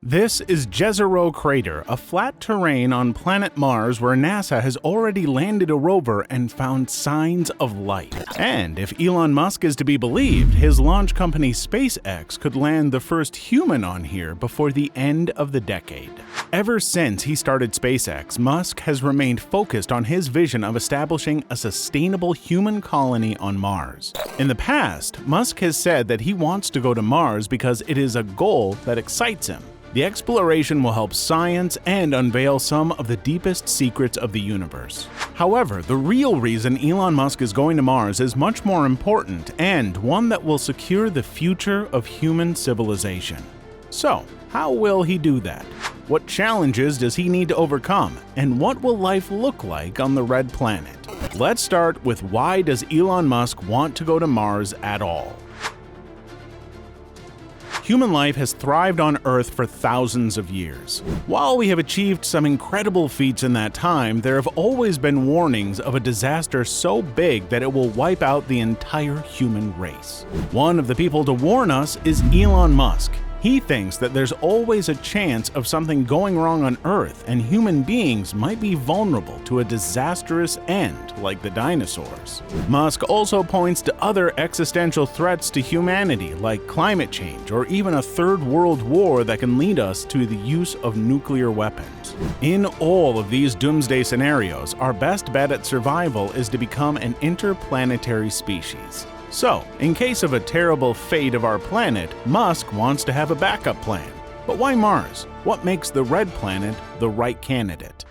This is Jezero Crater, a flat terrain on planet Mars where NASA has already landed a rover and found signs of life. And if Elon Musk is to be believed, his launch company SpaceX could land the first human on here before the end of the decade. Ever since he started SpaceX, Musk has remained focused on his vision of establishing a sustainable human colony on Mars. In the past, Musk has said that he wants to go to Mars because it is a goal that excites him. The exploration will help science and unveil some of the deepest secrets of the universe. However, the real reason Elon Musk is going to Mars is much more important and one that will secure the future of human civilization. So, how will he do that? What challenges does he need to overcome? And what will life look like on the red planet? Let's start with why does Elon Musk want to go to Mars at all? Human life has thrived on Earth for thousands of years. While we have achieved some incredible feats in that time, there have always been warnings of a disaster so big that it will wipe out the entire human race. One of the people to warn us is Elon Musk. He thinks that there's always a chance of something going wrong on Earth and human beings might be vulnerable to a disastrous end like the dinosaurs. Musk also points to other existential threats to humanity like climate change or even a third world war that can lead us to the use of nuclear weapons. In all of these doomsday scenarios, our best bet at survival is to become an interplanetary species. So, in case of a terrible fate of our planet, Musk wants to have a backup plan. But why Mars? What makes the red planet the right candidate?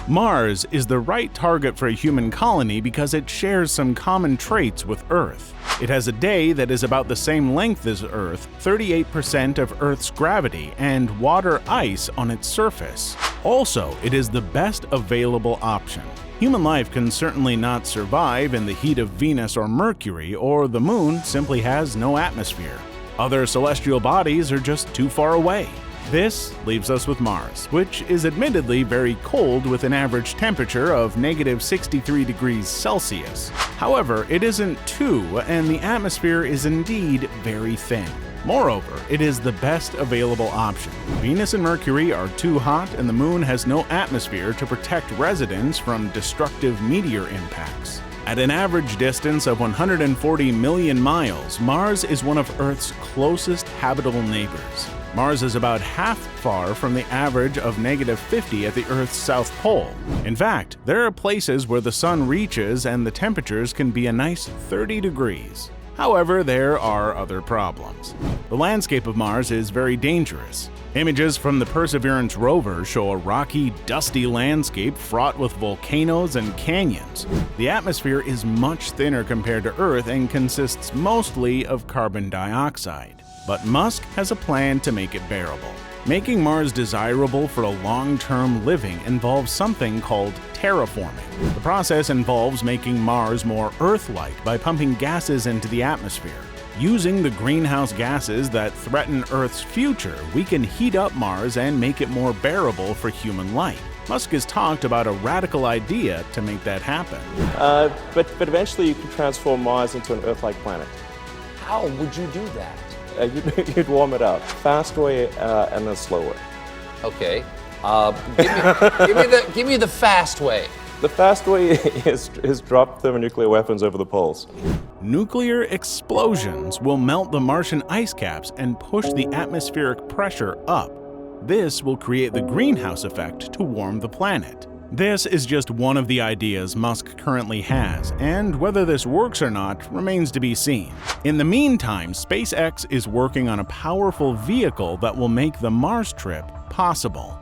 Mars is the right target for a human colony because it shares some common traits with Earth. It has a day that is about the same length as Earth, 38% of Earth's gravity, and water ice on its surface. Also, it is the best available option. Human life can certainly not survive in the heat of Venus or Mercury, or the Moon simply has no atmosphere. Other celestial bodies are just too far away. This leaves us with Mars, which is admittedly very cold with an average temperature of -63 degrees Celsius. However, it isn't too, and the atmosphere is indeed very thin. Moreover, it is the best available option. Venus and Mercury are too hot, and the Moon has no atmosphere to protect residents from destructive meteor impacts. At an average distance of 140 million miles, Mars is one of Earth's closest habitable neighbors. Mars is about half far from the average of -50 at the Earth's south pole. In fact, there are places where the sun reaches and the temperatures can be a nice 30 degrees. However, there are other problems. The landscape of Mars is very dangerous. Images from the Perseverance rover show a rocky, dusty landscape fraught with volcanoes and canyons. The atmosphere is much thinner compared to Earth and consists mostly of carbon dioxide. But Musk has a plan to make it bearable. Making Mars desirable for a long-term living involves something called terraforming. The process involves making Mars more Earth-like by pumping gases into the atmosphere. Using the greenhouse gases that threaten Earth's future, we can heat up Mars and make it more bearable for human life. Musk has talked about a radical idea to make that happen. But eventually you could transform Mars into an Earth-like planet. How would you do that? You'd warm it up. Fast way and then slow way. Okay. Give me the fast way. The fast way is drop thermonuclear weapons over the poles. Nuclear explosions will melt the Martian ice caps and push the atmospheric pressure up. This will create the greenhouse effect to warm the planet. This is just one of the ideas Musk currently has, and whether this works or not remains to be seen. In the meantime, SpaceX is working on a powerful vehicle that will make the Mars trip possible.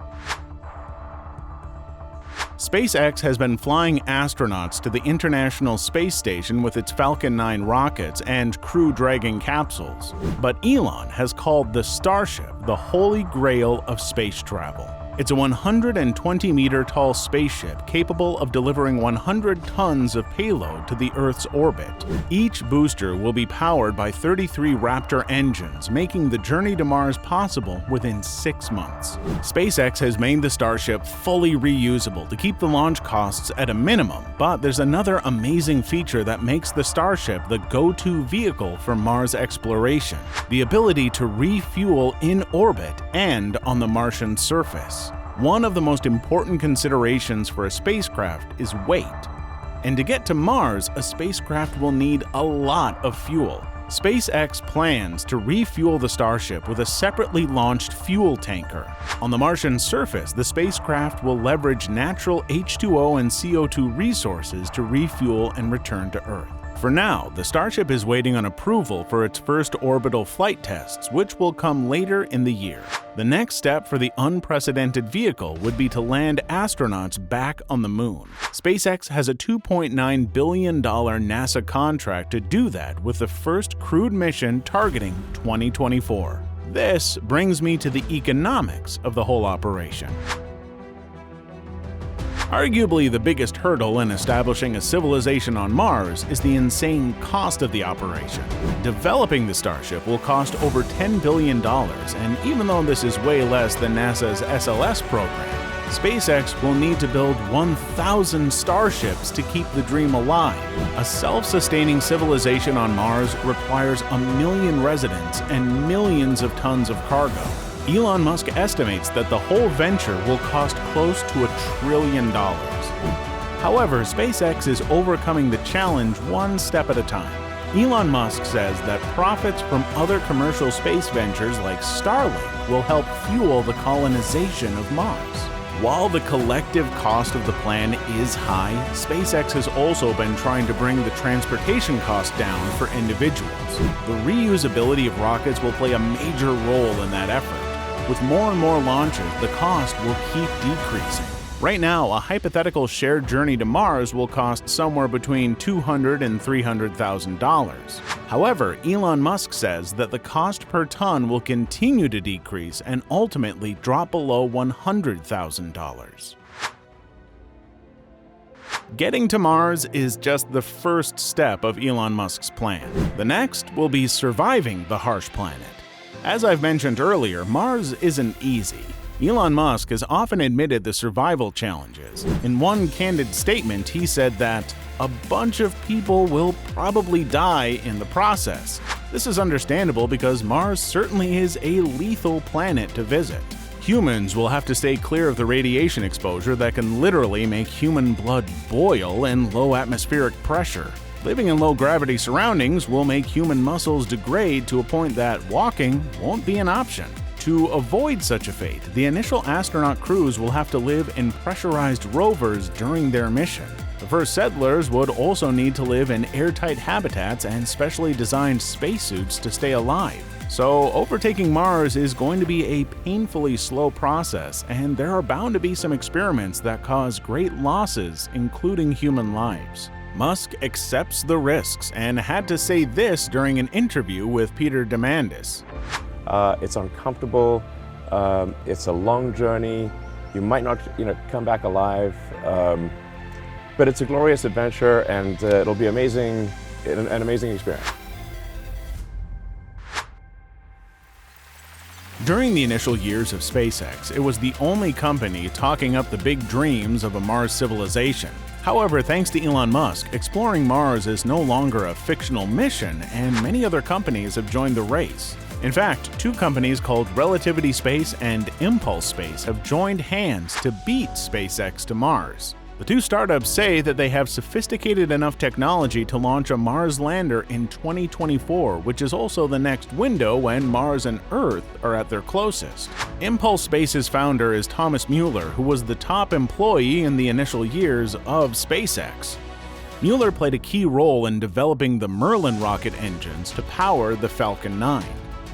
SpaceX has been flying astronauts to the International Space Station with its Falcon 9 rockets and Crew Dragon capsules. But Elon has called the Starship the holy grail of space travel. It's a 120-meter tall spaceship capable of delivering 100 tons of payload to the Earth's orbit. Each booster will be powered by 33 Raptor engines, making the journey to Mars possible within 6 months. SpaceX has made the Starship fully reusable to keep the launch costs at a minimum, but there's another amazing feature that makes the Starship the go-to vehicle for Mars exploration: the ability to refuel in orbit and on the Martian surface. One of the most important considerations for a spacecraft is weight. And to get to Mars, a spacecraft will need a lot of fuel. SpaceX plans to refuel the Starship with a separately launched fuel tanker. On the Martian surface, the spacecraft will leverage natural H2O and CO2 resources to refuel and return to Earth. For now, the Starship is waiting on approval for its first orbital flight tests, which will come later in the year. The next step for the unprecedented vehicle would be to land astronauts back on the Moon. SpaceX has a $2.9 billion NASA contract to do that, with the first crewed mission targeting 2024. This brings me to the economics of the whole operation. Arguably, the biggest hurdle in establishing a civilization on Mars is the insane cost of the operation. Developing the Starship will cost over $10 billion, and even though this is way less than NASA's SLS program, SpaceX will need to build 1,000 Starships to keep the dream alive. A self-sustaining civilization on Mars requires 1 million residents and millions of tons of cargo. Elon Musk estimates that the whole venture will cost close to $1 trillion. However, SpaceX is overcoming the challenge one step at a time. Elon Musk says that profits from other commercial space ventures like Starlink will help fuel the colonization of Mars. While the collective cost of the plan is high, SpaceX has also been trying to bring the transportation cost down for individuals. The reusability of rockets will play a major role in that effort. With more and more launches, the cost will keep decreasing. Right now, a hypothetical shared journey to Mars will cost somewhere between $200,000 and $300,000. However, Elon Musk says that the cost per ton will continue to decrease and ultimately drop below $100,000. Getting to Mars is just the first step of Elon Musk's plan. The next will be surviving the harsh planet. As I've mentioned earlier, Mars isn't easy. Elon Musk has often admitted the survival challenges. In one candid statement, he said that a bunch of people will probably die in the process. This is understandable because Mars certainly is a lethal planet to visit. Humans will have to stay clear of the radiation exposure that can literally make human blood boil in low atmospheric pressure. Living in low-gravity surroundings will make human muscles degrade to a point that walking won't be an option. To avoid such a fate, the initial astronaut crews will have to live in pressurized rovers during their mission. The first settlers would also need to live in airtight habitats and specially designed spacesuits to stay alive. So, overtaking Mars is going to be a painfully slow process, and there are bound to be some experiments that cause great losses, including human lives. Musk accepts the risks and had to say this during an interview with Peter Diamandis. It's uncomfortable. It's a long journey. You might not, come back alive. But it's a glorious adventure, and it'll be amazing, an amazing experience. During the initial years of SpaceX, it was the only company talking up the big dreams of a Mars civilization. However, thanks to Elon Musk, exploring Mars is no longer a fictional mission, and many other companies have joined the race. In fact, 2 companies called Relativity Space and Impulse Space have joined hands to beat SpaceX to Mars. The 2 startups say that they have sophisticated enough technology to launch a Mars lander in 2024, which is also the next window when Mars and Earth are at their closest. Impulse Space's founder is Thomas Mueller, who was the top employee in the initial years of SpaceX. Mueller played a key role in developing the Merlin rocket engines to power the Falcon 9.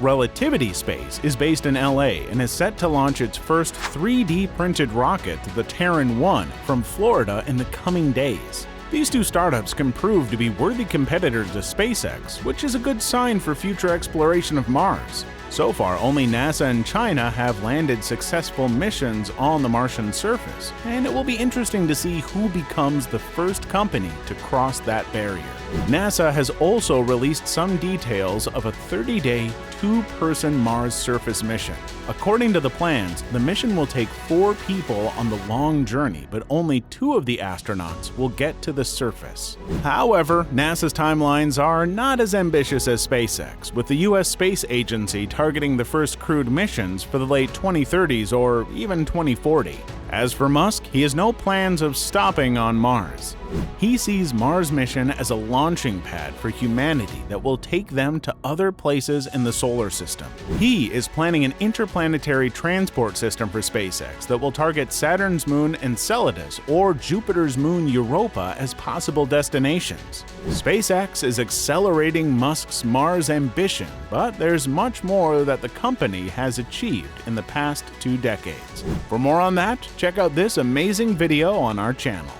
Relativity Space is based in LA and is set to launch its first 3D printed rocket, the Terran 1, from Florida in the coming days. These 2 startups can prove to be worthy competitors to SpaceX, which is a good sign for future exploration of Mars. So far, only NASA and China have landed successful missions on the Martian surface, and it will be interesting to see who becomes the first company to cross that barrier. NASA has also released some details of a 30-day, two-person Mars surface mission. According to the plans, the mission will take 4 people on the long journey, but only 2 of the astronauts will get to the surface. However, NASA's timelines are not as ambitious as SpaceX, with the US Space Agency targeting the first crewed missions for the late 2030s or even 2040. As for Musk, he has no plans of stopping on Mars. He sees Mars mission as a launching pad for humanity that will take them to other places in the solar system. He is planning an interplanetary transport system for SpaceX that will target Saturn's moon Enceladus or Jupiter's moon Europa as possible destinations. SpaceX is accelerating Musk's Mars ambition, but there's much more that the company has achieved in the past 2 decades. For more on that, check out this amazing video on our channel.